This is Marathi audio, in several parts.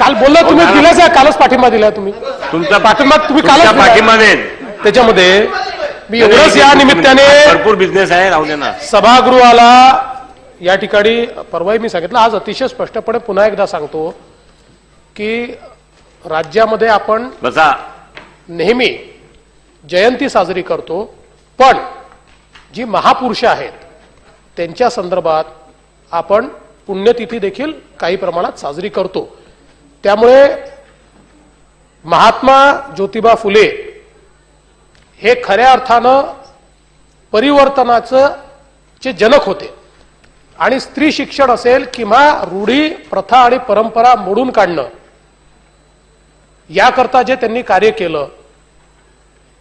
काल बोलला तुम्ही दिलाच आहे, कालच पाठिंबा दिला तुम्ही. तुमचा पाठिंबा तुम्ही कालच पाठिंबा देईल. त्याच्यामध्ये मी एवढंच या निमित्ताने भरपूर बिझनेस आहे, राहू दे ना. सभागृहाला या ठिकाणी परवाही मी सांगितलं, आज अतिशय स्पष्टपणे पुन्हा एकदा सांगतो की राज्यामध्ये आपण बसा. नेहमी जयंती साजरी करतो, पण जी महापुरुष आहेत त्यांच्या संदर्भात आपण पुण्यतिथी देखील काही प्रमाणात साजरी करतो. त्यामुळे महात्मा ज्योतिबा फुले हे खऱ्या अर्थानं परिवर्तनाचं जे जनक होते आणि स्त्री शिक्षण असेल किंवा रूढी प्रथा आणि परंपरा मोडून काढणं याकरता जे त्यांनी कार्य केलं,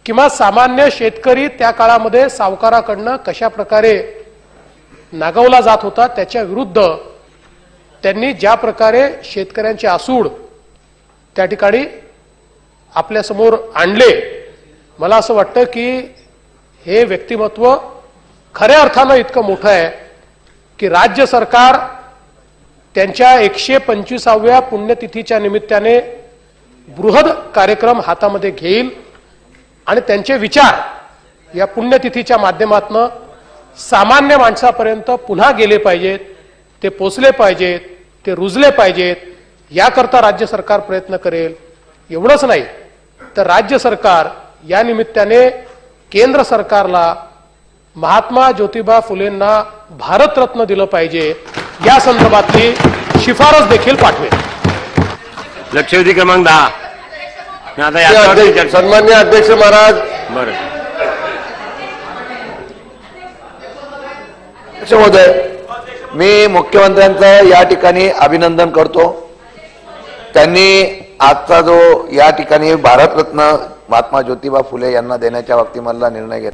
किंवा सामान्य शेतकरी त्या काळामध्ये सावकाराकडनं कशा प्रकारे नागवला जात होता त्याच्या विरुद्ध त्यांनी ज्या प्रकारे शेतकऱ्यांचे आसूड त्या ठिकाणी आपल्या समोर आणले, मला असं वाटतं की हे व्यक्तिमत्व खऱ्या अर्थानं इतकं मोठं आहे की राज्य सरकार त्यांच्या 125व्या पुण्यतिथीच्या निमित्ताने बृहद कार्यक्रम हातामध्ये घेईल आणि त्यांचे विचार या पुण्यतिथीच्या माध्यमातून सामान्य माणसापर्यंत पुन्हा गेले पाहिजेत, ते पोचले पाहिजेत, ते रुजले पाहिजेत, याकरता राज्य सरकार प्रयत्न करेल. एवढंच नाही तर राज्य सरकार या निमित्ताने केंद्र सरकारला महात्मा ज्योतिबा फुलेंना भारतरत्न दिलं पाहिजे या संदर्भातली शिफारस देखील पाठवेल. लक्षवेधी क्रमांक 10. सन्मान्य अध्यक्ष महाराज. बरं. अध्यक्ष महोदय, मी मुख्यमंत्र्यांचं या ठिकाणी अभिनंदन करतो. त्यांनी आजचा जो या ठिकाणी भारतरत्न महात्मा ज्योतिबा फुले यांना देण्याच्या बाबतीमधला निर्णय घेतला